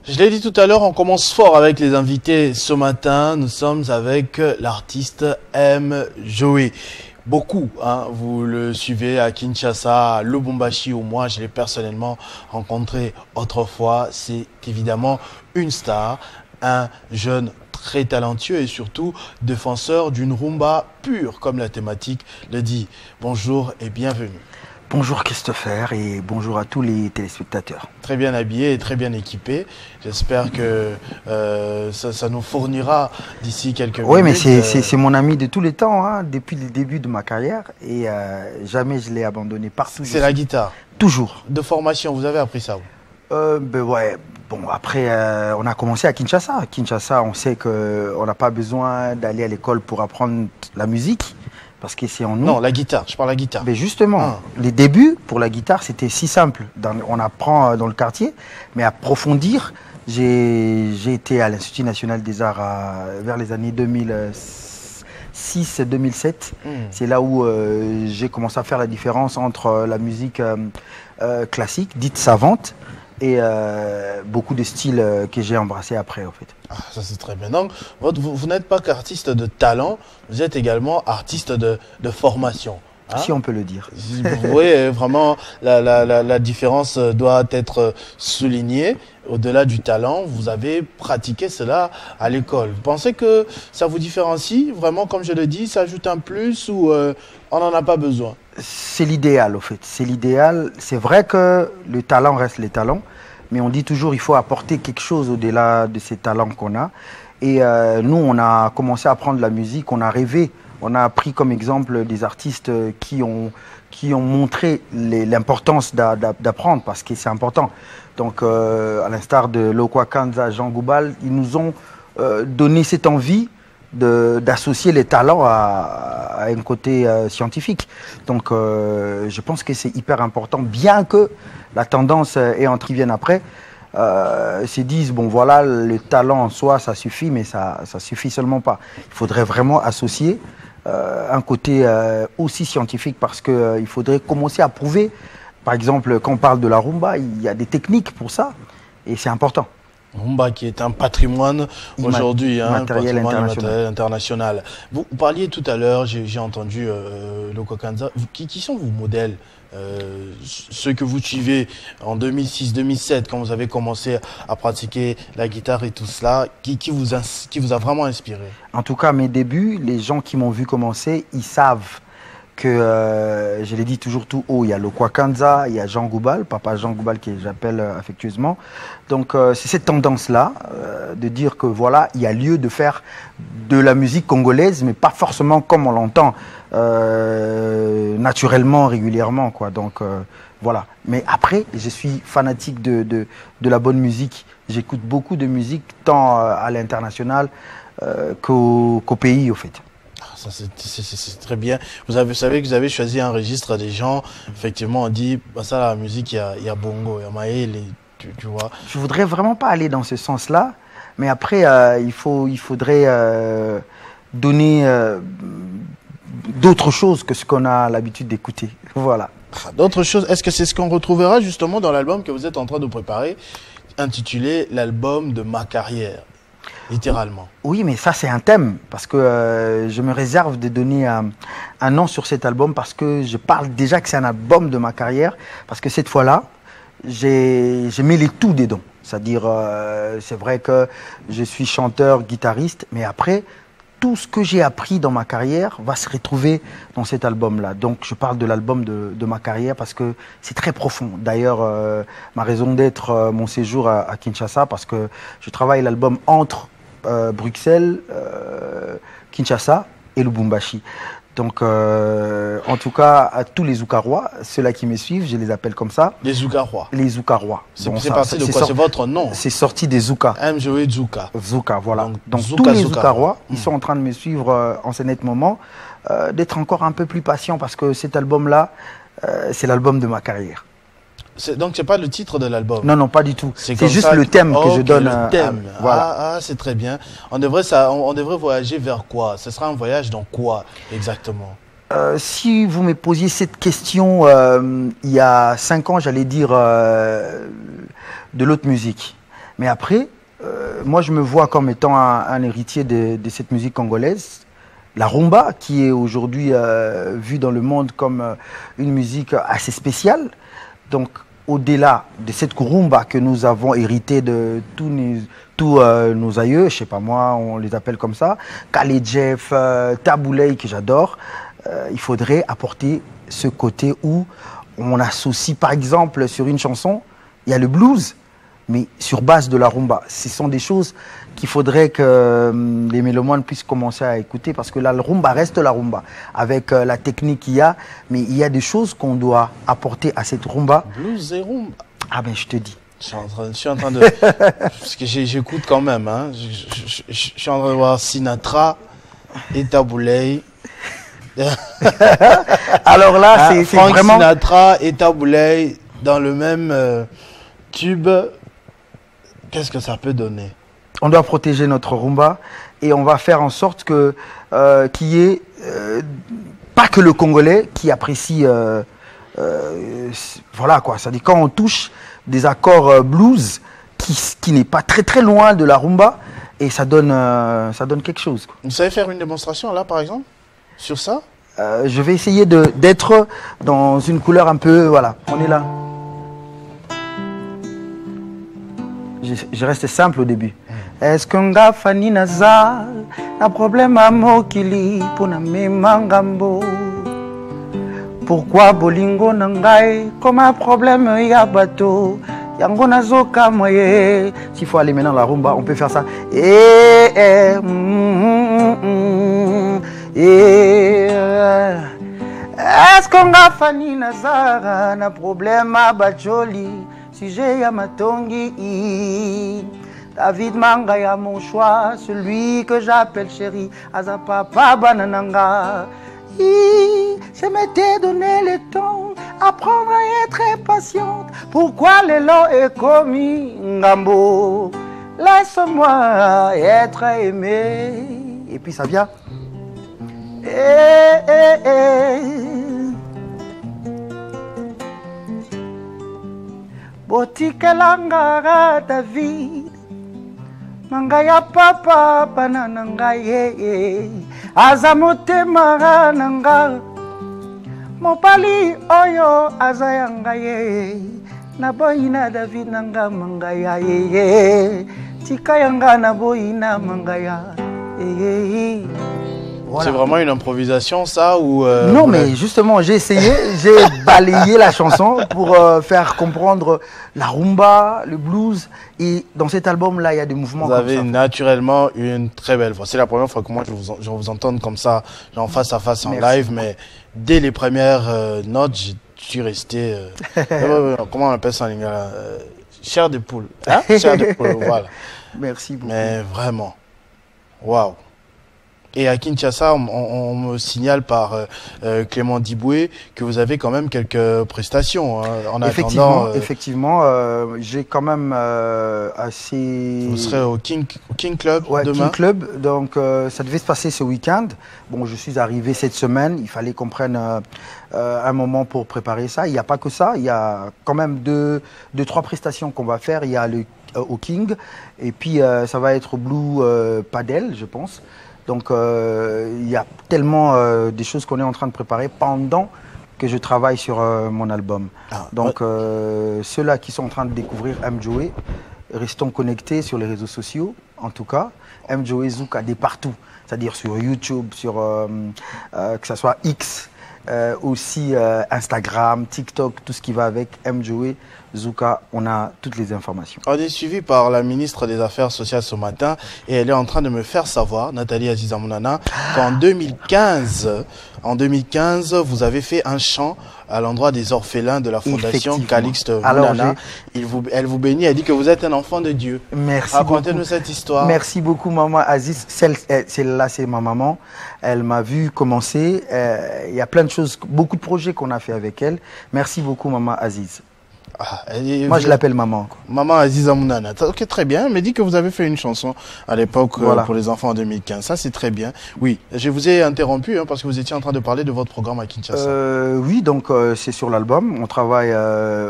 Je l'ai dit tout à l'heure, on commence fort avec les invités. Ce matin, nous sommes avec l'artiste M. Joey. Beaucoup, vous le suivez à Kinshasa, à Lubumbashi, ou moi je l'ai personnellement rencontré autrefois. C'est évidemment une star, un jeune très talentueux et surtout défenseur d'une rumba pure, comme la thématique le dit. Bonjour et bienvenue. Bonjour Christopher et bonjour à tous les téléspectateurs. Très bien habillé et très bien équipé. J'espère que ça nous fournira d'ici quelques minutes. Oui, mais c'est mon ami de tous les temps, depuis le début de ma carrière et jamais je l'ai abandonné partout. C'est la guitare. Toujours. De formation, vous avez appris ça où? Ouais. Bon, après, on a commencé à Kinshasa. À Kinshasa, on sait qu'on n'a pas besoin d'aller à l'école pour apprendre la musique. Parce que c'est en nous. Non, la guitare, je parle de la guitare. Mais justement, les débuts pour la guitare, c'était si simple. On apprend dans le quartier, mais approfondir, j'ai été à l'Institut national des arts vers les années 2006-2007. C'est là où j'ai commencé à faire la différence entre la musique classique, dite savante, et beaucoup de styles que j'ai embrassés après, en fait. Ah, ça c'est très bien. Donc, vous n'êtes pas qu'artiste de talent, vous êtes également artiste de formation. Si on peut le dire. Oui, vraiment, la différence doit être soulignée. Au-delà du talent, vous avez pratiqué cela à l'école. Vous pensez que ça vous différencie? Vraiment, comme je le dis, ça ajoute un plus ou on n'en a pas besoin? C'est l'idéal, au fait. C'est l'idéal. C'est vrai que le talent reste le talent, mais on dit toujours qu'il faut apporter quelque chose au-delà de ces talents qu'on a. Et nous, on a commencé à apprendre la musique, on a rêvé. On a pris comme exemple des artistes qui ont montré l'importance d'apprendre, parce que c'est important. Donc, à l'instar de Lokwa Kanza, Jean Goubal, ils nous ont donné cette envie d'associer les talents à un côté scientifique. Donc, je pense que c'est hyper important, bien que la tendance est en qui viennent après, se disent, bon voilà, le talent en soi, ça suffit, mais ça suffit seulement pas. Il faudrait vraiment associer un côté aussi scientifique, parce qu'il faudrait commencer à prouver, par exemple, quand on parle de la rumba, il y a des techniques pour ça, et c'est important. Rumba qui est un patrimoine aujourd'hui, matériel international. Vous parliez tout à l'heure, j'ai entendu Lokwa Kanza. Qui sont vos modèles, ceux que vous suivez en 2006-2007, quand vous avez commencé à pratiquer la guitare et tout cela, qui vous a vraiment inspiré? En tout cas, mes débuts, les gens qui m'ont vu commencer, ils savent que, je l'ai dit toujours tout haut, il y a Lokwa Kanza, il y a Jean Goubal, papa Jean Goubal, que j'appelle affectueusement. Donc c'est cette tendance-là de dire que voilà, il y a lieu de faire de la musique congolaise, mais pas forcément comme on l'entend naturellement, régulièrement, quoi. Donc voilà. Mais après, je suis fanatique de la bonne musique. J'écoute beaucoup de musique, tant à l'international qu'au pays, au fait. Ça c'est très bien. Vous savez que vous avez choisi un registre des gens. Effectivement, on dit, bah, ça la musique, il y a bongo, il y a maël, tu vois. Je voudrais vraiment pas aller dans ce sens-là, mais après, il faudrait donner d'autres choses que ce qu'on a l'habitude d'écouter. Voilà. D'autres choses, est-ce que c'est ce qu'on retrouvera justement dans l'album que vous êtes en train de préparer, intitulé l'album de ma carrière? Littéralement. Oui, mais ça c'est un thème, parce que je me réserve de donner un nom sur cet album, parce que je parle déjà que c'est un album de ma carrière, parce que cette fois-là, j'ai mis les tout dedans. C'est-à-dire, c'est vrai que je suis chanteur, guitariste, mais après, tout ce que j'ai appris dans ma carrière va se retrouver dans cet album-là. Donc, je parle de l'album de ma carrière parce que c'est très profond. D'ailleurs, ma raison d'être, mon séjour à Kinshasa, parce que je travaille l'album entre Bruxelles, Kinshasa et Lubumbashi. Donc, en tout cas, à tous les Zoukarois, ceux-là qui me suivent, je les appelle comme ça. Les Zoukarois. Les Zoukarois. C'est parti de quoi? C'est votre nom? C'est sorti des Zouka. M. Joey Zouka. Zouka, voilà. Donc tous les Zoukarois, ils sont en train de me suivre en ce net moment, d'être encore un peu plus patient, parce que cet album-là, c'est l'album de ma carrière. Donc, c'est pas le titre de l'album? Non, non, pas du tout. C'est juste le thème que je donne. Le thème. Voilà. C'est très bien. On devrait voyager vers quoi? Ce sera un voyage dans quoi exactement? Si vous me posiez cette question il y a 5 ans, j'allais dire de l'autre musique. Mais après, moi, je me vois comme étant un héritier de cette musique congolaise. La rumba, qui est aujourd'hui vue dans le monde comme une musique assez spéciale. Donc, au-delà de cette rumba que nous avons héritée de tous nos aïeux, je sais pas moi, on les appelle comme ça, Khaled Jeff, Taboulay, que j'adore, il faudrait apporter ce côté où on associe, par exemple, sur une chanson, il y a le blues, mais sur base de la rumba. Ce sont des choses qu'il faudrait que les mélomanes puissent commencer à écouter, parce que la rumba reste la rumba, avec la technique qu'il y a, mais il y a des choses qu'on doit apporter à cette rumba. Blues et rumba. Ah ben, je te dis. Je suis en train de... parce que j'écoute quand même. Hein. Je suis en train de voir Sinatra et Taboulay. Alors là, c'est Frank vraiment... Sinatra et Taboulay dans le même tube. Qu'est-ce que ça peut donner? On doit protéger notre rumba et on va faire en sorte que qu'il y ait pas que le Congolais qui apprécie voilà quoi, c'est-à-dire quand on touche des accords blues qui n'est pas très loin de la rumba, et ça donne quelque chose, quoi. Vous savez faire une démonstration là par exemple sur ça? Je vais essayer d'être dans une couleur un peu, voilà, on est là. Je reste simple au début. Est-ce qu'on a fani nazal na problème à mokili pour na memangambo? Pourquoi bolingo nangai comme un problème ya bateau? Yango nazoka moye. S'il faut aller maintenant la rumba, on peut faire ça. Est-ce qu'on a fani nazal na problème à bacholi? Sujet ya matongi, David Mangaya mon choix, celui que j'appelle chéri, Aza papa banananga. Je m'étais donné le temps, apprendre à être patiente. Pourquoi l'élan est commis, Ngambo? Laisse-moi être aimé. Et puis ça vient. Botikelanga David Mangaya papa bananangaye Azamotema nanga Mopali oyo azayangaye Naboyina David nanga mangaya Tika yanga naboyina mangaya Voilà. C'est vraiment une improvisation, ça ou non, mais justement, j'ai essayé, j'ai balayé la chanson pour faire comprendre la rumba, le blues. Et dans cet album-là, il y a des mouvements vous comme avez ça. Naturellement une très belle voix. C'est la première fois que moi je vous entende comme ça, genre face à face en live, mais dès les premières notes, je suis resté. Comment on appelle ça en lingala? Chair de poule. Hein? Chair de poule, voilà. Merci beaucoup. Mais vraiment, waouh. Et à Kinshasa, on me signale par Clément Diboué que vous avez quand même quelques prestations. Hein, en attendant, effectivement, j'ai quand même assez... Vous serez au King Club demain? King Club, donc ça devait se passer ce week-end. Bon, je suis arrivé cette semaine, il fallait qu'on prenne un moment pour préparer ça. Il n'y a pas que ça, il y a quand même deux, trois prestations qu'on va faire. Il y a au King, et puis ça va être au Blue Padel, je pense. Donc, il y a tellement des choses qu'on est en train de préparer pendant que je travaille sur mon album. Donc, ceux-là qui sont en train de découvrir M-Joey, restons connectés sur les réseaux sociaux, en tout cas. M-Joey Zouka, de partout, c'est-à-dire sur YouTube, sur que ce soit X, aussi Instagram, TikTok, tout ce qui va avec M-Joey Zouka, on a toutes les informations. On est suivi par la ministre des Affaires sociales ce matin et elle est en train de me faire savoir, Nathalie Azizamounana, qu'en 2015, vous avez fait un chant à l'endroit des orphelins de la fondation Calixte Mounana. Elle vous bénit, elle dit que vous êtes un enfant de Dieu. Merci. Racontez-nous cette histoire. Merci beaucoup, maman Aziz. Celle-là, c'est ma maman. Elle m'a vu commencer. Il y a plein de choses, beaucoup de projets qu'on a fait avec elle. Merci beaucoup, maman Aziz. Moi, je l'appelle maman. Maman Aziza Mounana. Ok, très bien. Elle m'a dit que vous avez fait une chanson à l'époque pour les enfants en 2015. Ça, c'est très bien. Oui, je vous ai interrompu parce que vous étiez en train de parler de votre programme à Kinshasa. Oui, donc c'est sur l'album. On travaille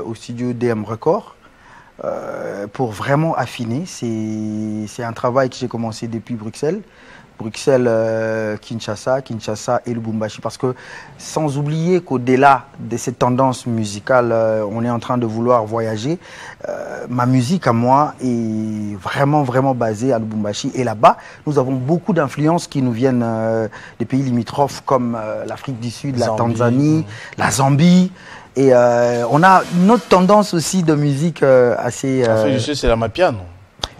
au studio DM Record. pour vraiment affiner. C'est un travail que j'ai commencé depuis Bruxelles. Bruxelles, Kinshasa, Kinshasa et Lubumbashi. Parce que sans oublier qu'au-delà de cette tendance musicale, on est en train de vouloir voyager. Ma musique à moi est vraiment, vraiment basée à Lubumbashi. Et là-bas, nous avons beaucoup d'influences qui nous viennent des pays limitrophes comme l'Afrique du Sud, la Tanzanie, la Zambie. Et on a une autre tendance aussi de musique assez... L'Afrique du Sud, c'est la Mapiano.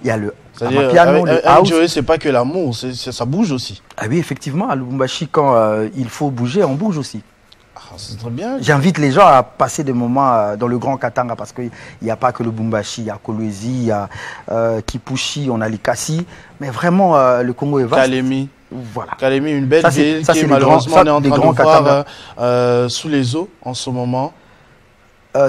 Il y a le c'est-à-dire, Joey, c'est pas que l'amour, ça bouge aussi. Ah oui, effectivement, à Lubumbashi, quand il faut bouger, on bouge aussi. Ah, c'est très bien. J'invite les gens à passer des moments dans le Grand Katanga parce qu'il n'y a pas que le Lubumbashi, il y a Kolwezi, il y a Kipushi, on a les Kassi, mais vraiment le Congo est vaste. Kalemi. Voilà. Kalemi, une belle ville qui malheureusement on est en train de voir sous les eaux en ce moment.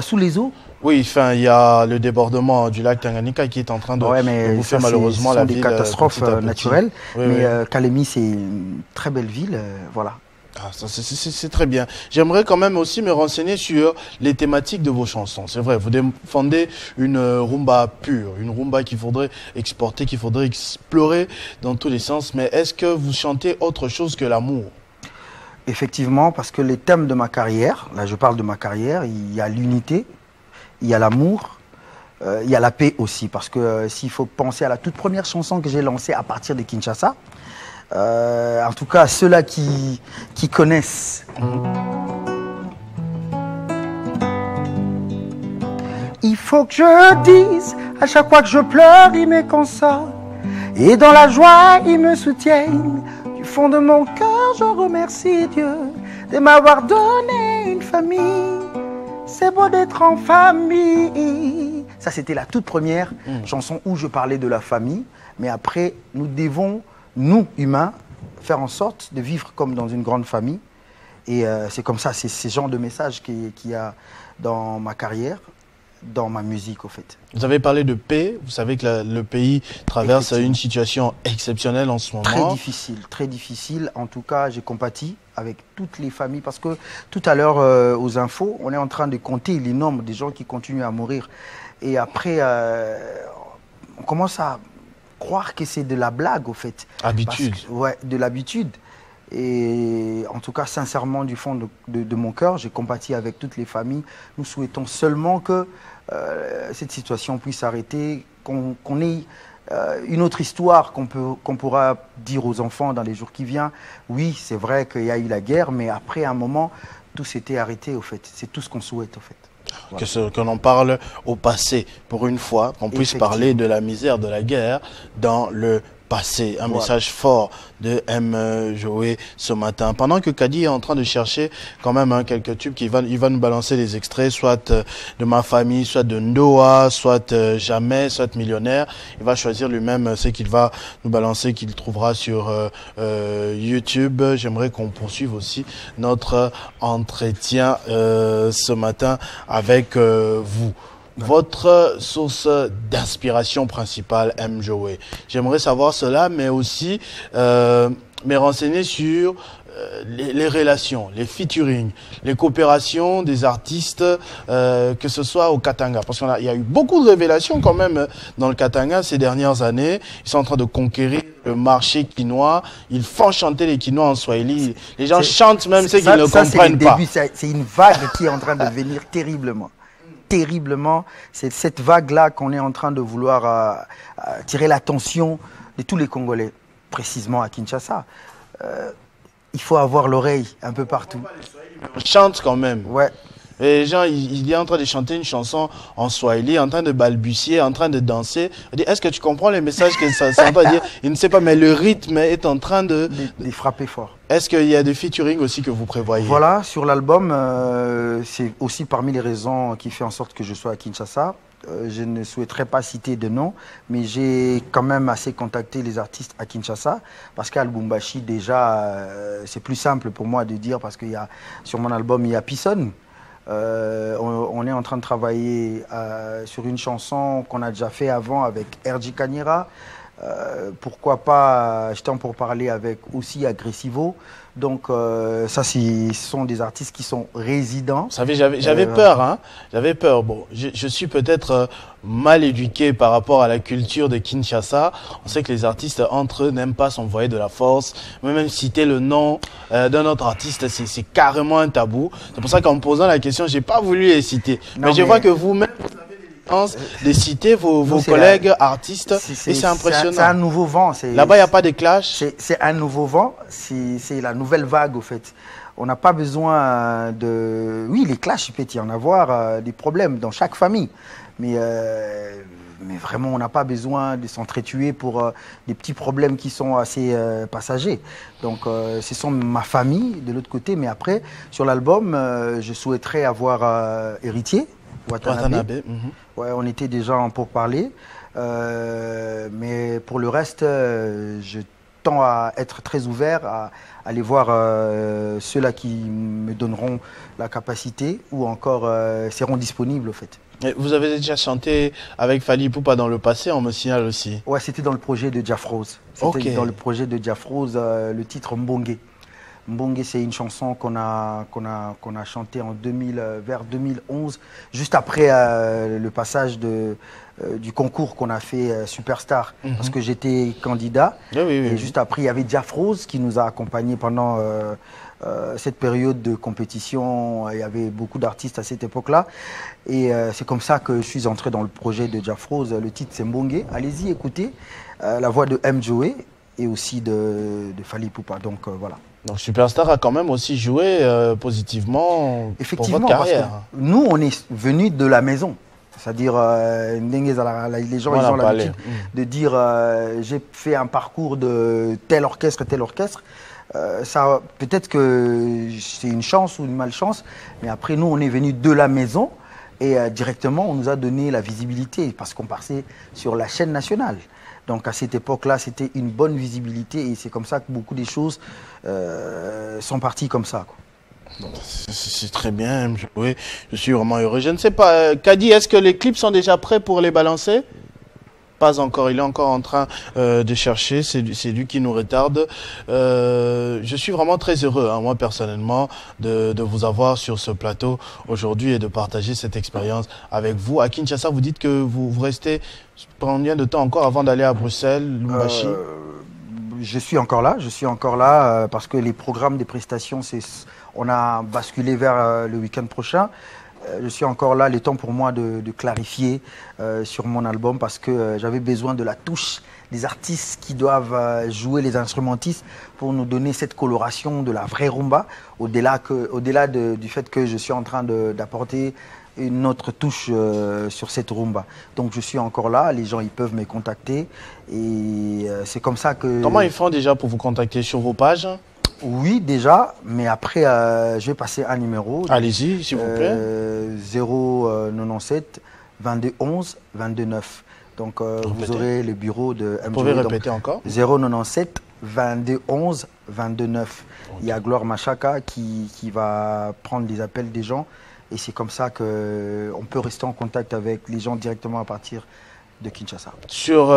Sous les eaux? Oui, enfin, il y a le débordement du lac Tanganyika qui est en train de bouffer malheureusement la ville. Ce sont des catastrophes naturelles, oui, mais Kalemi, c'est une très belle ville, voilà. Ah, c'est très bien. J'aimerais quand même aussi me renseigner sur les thématiques de vos chansons. C'est vrai, vous défendez une rumba pure, une rumba qu'il faudrait exporter, qu'il faudrait explorer dans tous les sens. Mais est-ce que vous chantez autre chose que l'amour? Effectivement, parce que les thèmes de ma carrière, là je parle de ma carrière, il y a l'unité, il y a l'amour, il y a la paix aussi. Parce que s'il faut penser à la toute première chanson que j'ai lancée à partir de Kinshasa, en tout cas ceux-là qui connaissent. Il faut que je dise, à chaque fois que je pleure, ils me consolent. Et dans la joie, ils me soutiennent. Du fond de mon cœur, je remercie Dieu de m'avoir donné une famille. C'est beau d'être en famille. Ça, c'était la toute première chanson où je parlais de la famille. Mais après, nous devons, nous, humains, faire en sorte de vivre comme dans une grande famille. Et c'est comme ça, c'est ce genre de message qu'il y a dans ma carrière, dans ma musique, au fait. Vous avez parlé de paix. Vous savez que le pays traverse une situation exceptionnelle en ce moment. Très difficile, très difficile. En tout cas, j'ai compati avec toutes les familles parce que tout à l'heure, aux infos, on est en train de compter les nombres des gens qui continuent à mourir. Et après, on commence à croire que c'est de la blague, au fait. Habitude. Ouais, de l'habitude. Et en tout cas, sincèrement, du fond de mon cœur, j'ai compati avec toutes les familles. Nous souhaitons seulement que cette situation puisse s'arrêter, qu'on ait une autre histoire qu'on pourra dire aux enfants dans les jours qui viennent. Oui, c'est vrai qu'il y a eu la guerre, mais après un moment, tout s'était arrêté, au fait. C'est tout ce qu'on souhaite, au fait. Voilà. Que l'on parle au passé, pour une fois, qu'on puisse parler de la misère de la guerre dans le passé. Un message fort de M. Joey ce matin. Pendant que Kadi est en train de chercher quand même quelques tubes, il va nous balancer des extraits, soit de Ma Famille, soit de Ndoa, soit Jamais, soit Millionnaire. Il va choisir lui-même ce qu'il va nous balancer, qu'il trouvera sur YouTube. J'aimerais qu'on poursuive aussi notre entretien ce matin avec vous. Votre source d'inspiration principale, M. Joey. J'aimerais savoir cela, mais aussi me renseigner sur les relations, les featuring, les coopérations des artistes, que ce soit au Katanga. Parce qu'il y a eu beaucoup de révélations quand même dans le Katanga ces dernières années. Ils sont en train de conquérir le marché quinois. Ils font chanter les quinois en swahili. Les gens chantent même ceux qu'ils ne comprennent pas. C'est une vague qui est en train de venir terriblement. Terriblement, c'est cette vague-là qu'on est en train de vouloir tirer l'attention de tous les Congolais, précisément à Kinshasa. Il faut avoir l'oreille un peu partout. On chante quand même. Ouais. Et les gens, il est en train de chanter une chanson en swahili, en train de balbutier, en train de danser. Est-ce que tu comprends les messages que ça veut dire? Il ne sait pas, mais le rythme est en train de frapper fort. Est-ce qu'il y a des featuring aussi que vous prévoyez? Voilà, sur l'album, c'est aussi parmi les raisons qui fait en sorte que je sois à Kinshasa. Je ne souhaiterais pas citer de nom, mais j'ai quand même assez contacté les artistes à Kinshasa, parce qu'à Lubumbashi, déjà, c'est plus simple pour moi de dire, parce qu'il y a sur mon album, il y a Pisson. On est en train de travailler sur une chanson qu'on a déjà fait avant avec R.J. Kanyera. Pourquoi pas, j'étais en pourparlers avec aussi Agressivo. Donc ça, ce sont des artistes qui sont résidents. Vous savez, j'avais peur, hein. J'avais peur. Bon, je suis peut-être mal éduqué par rapport à la culture de Kinshasa. On sait que les artistes entre eux n'aiment pas s'envoyer de la force. Même citer le nom d'un autre artiste, c'est carrément un tabou. C'est pour ça qu'en me posant la question, j'ai pas voulu les citer. Non, mais je vois que vous-même, vous avez de citer vos collègues artistes et c'est impressionnant. C'est un nouveau vent. Là-bas, il n'y a pas de clash. C'est un nouveau vent, c'est la nouvelle vague au fait. On n'a pas besoin de... Oui, les clashs, il peut y en avoir des problèmes dans chaque famille. Mais vraiment, on n'a pas besoin de s'entretuer pour des petits problèmes qui sont assez passagers. Donc, ce sont ma famille de l'autre côté. Mais après, sur l'album, je souhaiterais avoir Héritier. Watanabe. Ouais, on était déjà en pourparlers. Mais pour le reste, je tends à être très ouvert, à aller voir ceux-là qui me donneront la capacité ou encore seront disponibles, au fait. Et vous avez déjà chanté avec Fally Ipupa dans le passé, on me signale aussi. Ouais, c'était dans le projet de Jafrose. C'était dans le projet de Jafrose, le titre Mbongue. Mbongue, c'est une chanson qu'on a chantée en vers 2011, juste après le passage du concours qu'on a fait Superstar, parce que j'étais candidat. Et juste après, il y avait Jafrose qui nous a accompagnés pendant cette période de compétition. Il y avait beaucoup d'artistes à cette époque-là. Et c'est comme ça que je suis entré dans le projet de Jafrose. Le titre, c'est Mbongue. Allez-y, écoutez. La voix de M. Joey et aussi de Fally Ipupa. Donc voilà. Donc Superstar a quand même aussi joué positivement pour votre carrière. Parce que nous, on est venus de la maison. C'est-à-dire, les gens ils ont l'habitude de dire j'ai fait un parcours de tel orchestre, tel orchestre. Ça, peut-être que c'est une chance ou une malchance, mais après, nous, on est venus de la maison et directement, on nous a donné la visibilité parce qu'on passait sur la chaîne nationale. Donc à cette époque-là, c'était une bonne visibilité et c'est comme ça que beaucoup des choses sont parties comme ça, quoi. C'est très bien, oui, je suis vraiment heureux. Je ne sais pas, Kadi, est-ce que les clips sont déjà prêts pour les balancer? Pas encore, il est encore en train de chercher, c'est lui qui nous retarde. Je suis vraiment très heureux, hein, moi personnellement, de vous avoir sur ce plateau aujourd'hui et de partager cette expérience avec vous. À Kinshasa, vous dites que vous restez combien de temps encore avant d'aller à Bruxelles, Lubumbashi? Je suis encore là parce que les programmes des prestations, on a basculé vers le week-end prochain. Je suis encore là, le temps pour moi de clarifier sur mon album parce que j'avais besoin de la touche des artistes qui doivent jouer les instrumentistes pour nous donner cette coloration de la vraie rumba, au-delà du fait que je suis en train d'apporter une autre touche sur cette rumba. Donc je suis encore là, les gens ils peuvent me contacter et c'est comme ça que... Comment ils font déjà pour vous contacter sur vos pages? Oui, déjà, mais après, je vais passer un numéro. Allez-y, s'il vous plaît. 097 22 11 22 9. Donc, vous aurez le bureau de M. Vous pouvez répéter encore? 097 22 11 22 9. Okay. Il y a Gloire Machaka qui va prendre les appels des gens. Et c'est comme ça qu'on peut rester en contact avec les gens directement à partir de Kinshasa. Sur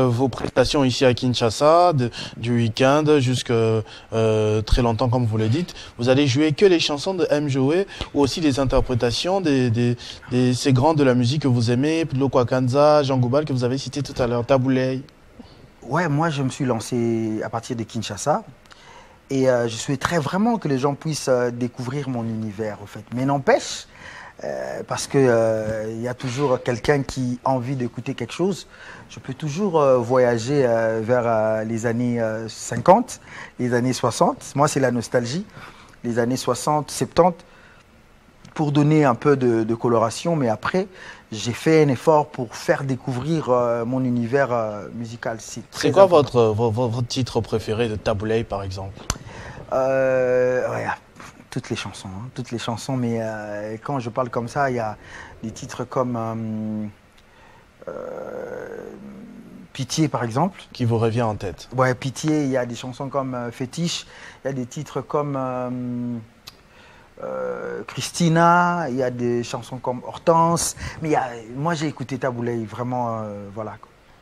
vos prestations ici à Kinshasa, du week-end jusqu'à très longtemps comme vous le dites, vous allez jouer que les chansons de M. Joey ou aussi des interprétations de ces grands de la musique que vous aimez, Loko Akanza, Jean Goubal que vous avez cité tout à l'heure, Tabouley? Ouais, moi je me suis lancé à partir de Kinshasa et je souhaiterais vraiment que les gens puissent découvrir mon univers au fait. Mais n'empêche, parce qu'il y a toujours quelqu'un qui a envie d'écouter quelque chose. Je peux toujours voyager vers les années 50, les années 60. Moi, c'est la nostalgie. Les années 60, 70, pour donner un peu de coloration. Mais après, j'ai fait un effort pour faire découvrir mon univers musical. C'est quoi votre titre préféré de Tabouley, par exemple? Ouais, toutes les chansons, mais quand je parle comme ça, il y a des titres comme Pitié, par exemple. Qui vous revient en tête? Ouais, Pitié, il y a des chansons comme Fétiche, il y a des titres comme Christina, il y a des chansons comme Hortense, mais moi j'ai écouté Tabouley, vraiment, voilà.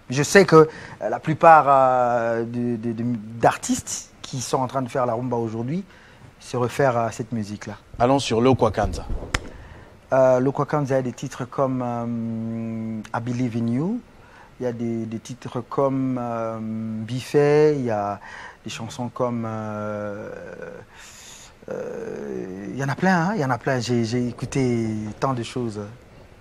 Je sais que la plupart d'artistes qui sont en train de faire la rumba aujourd'hui se réfèrent à cette musique-là. Allons sur Lokwa Kanza. Lokwa Kanza, il y a des titres comme I Believe in You, il y a des titres comme Biffet, il y a des chansons comme... il y en a plein, hein, il y en a plein. J'ai écouté tant de choses.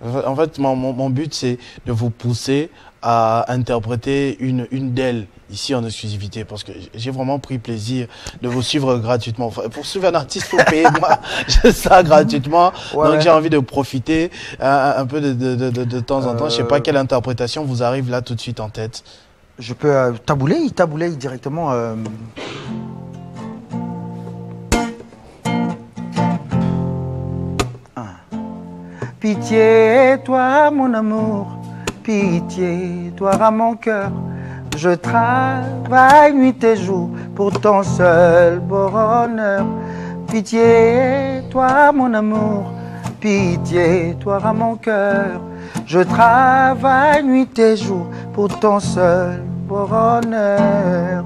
En fait, mon but, c'est de vous pousser à interpréter une d'elles ici en exclusivité, parce que j'ai vraiment pris plaisir de vous suivre gratuitement. Enfin, pour suivre un artiste, il faut payer. Moi, je ça gratuitement. Ouais, donc, j'ai envie de profiter un peu de temps en temps. Je ne sais pas quelle interprétation vous arrive là tout de suite en tête. Je peux tabouler directement. Pitié, toi mon amour, pitié, toi à mon cœur. Je travaille nuit et jour pour ton seul bonheur. Pitié, toi mon amour, pitié, toi à mon cœur. Je travaille nuit et jour pour ton seul bonheur.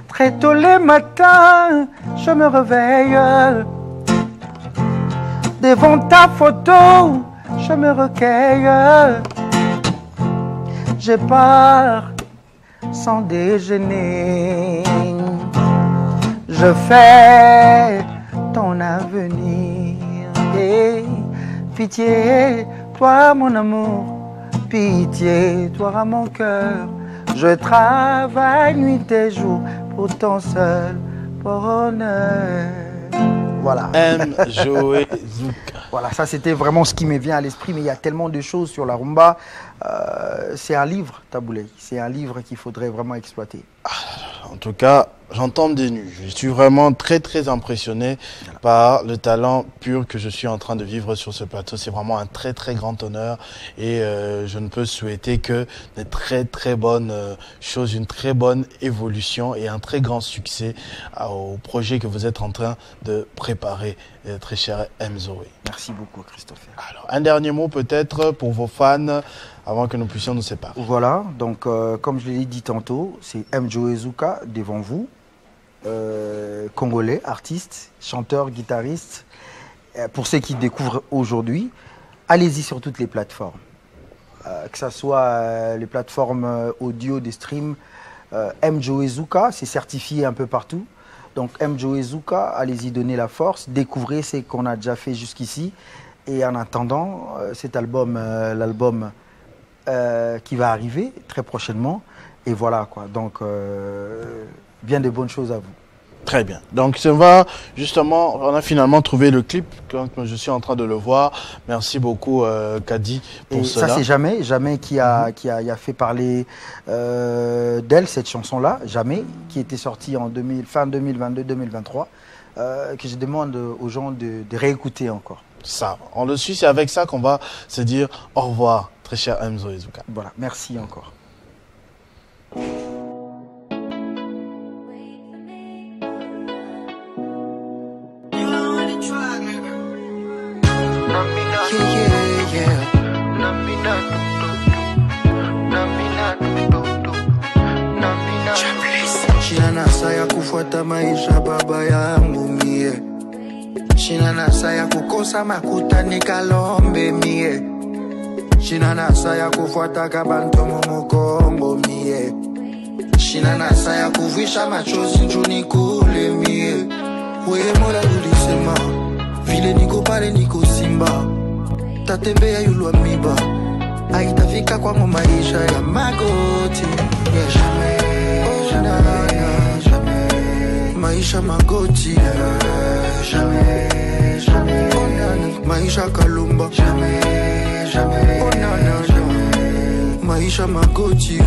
Très tôt le matin, je me réveille. Devant ta photo, je me recueille. Je pars sans déjeuner. Je fais ton avenir. Et pitié, toi mon amour, pitié, toi à mon cœur. Je travaille nuit et jour pour ton seul bonheur. Voilà. M. Joé Zouka. Voilà, ça c'était vraiment ce qui me vient à l'esprit, mais il y a tellement de choses sur la rumba. C'est un livre, Taboulé. C'est un livre qu'il faudrait vraiment exploiter. En tout cas, j'entends des nus. Je suis vraiment très impressionné par le talent pur que je suis en train de vivre sur ce plateau. C'est vraiment un très grand honneur et je ne peux souhaiter que des très bonnes choses, une très bonne évolution et un très grand succès au projet que vous êtes en train de préparer, très cher M. Zoé. Merci beaucoup, Christophe. Alors, un dernier mot peut-être pour vos fans avant que nous puissions nous séparer. Voilà, donc comme je l'ai dit tantôt, c'est M. Joé Zouka devant vous. Congolais, artiste, chanteur, guitariste. Pour ceux qui découvrent aujourd'hui, allez-y sur toutes les plateformes. Que ce soit les plateformes audio des streams. M. Joé Zouka, c'est certifié un peu partout. Donc M. Joé Zouka, allez-y donner la force, découvrez ce qu'on a déjà fait jusqu'ici. Et en attendant, cet album, l'album qui va arriver très prochainement. Et voilà quoi, donc bien de bonnes choses à vous. Très bien. Donc, on a finalement trouvé le clip quand je suis en train de le voir. Merci beaucoup, Kadi, pour cela. Ça, c'est Jamais qui a fait parler d'elle, cette chanson-là, Jamais, qui était sortie en fin 2022-2023, que je demande aux gens de réécouter encore. Ça, on le suit, c'est avec ça qu'on va se dire au revoir, très cher M. Zoé Zouka. Voilà, merci encore. Shina nasa ya kufuata maisha baba yangu mie. Shina nasa ya kukosa makuta nikalombe mie. Shina nasa ya kufuata kabanto mumukongo mie. Shina nasa ya kuvisha machozi njuni kule mie. Weye mola ulisema vile niko pale niko simba. Tatembea yulwa miba. Haitafika kwangu maisha ya magoti. Yeah, jamais, jamais, jamais. Maisha magoti. Jamais, jamais. Oh, nana. Maisha kalumba. Jamais, jamais. Oh, nana, jamais. Maisha magoti.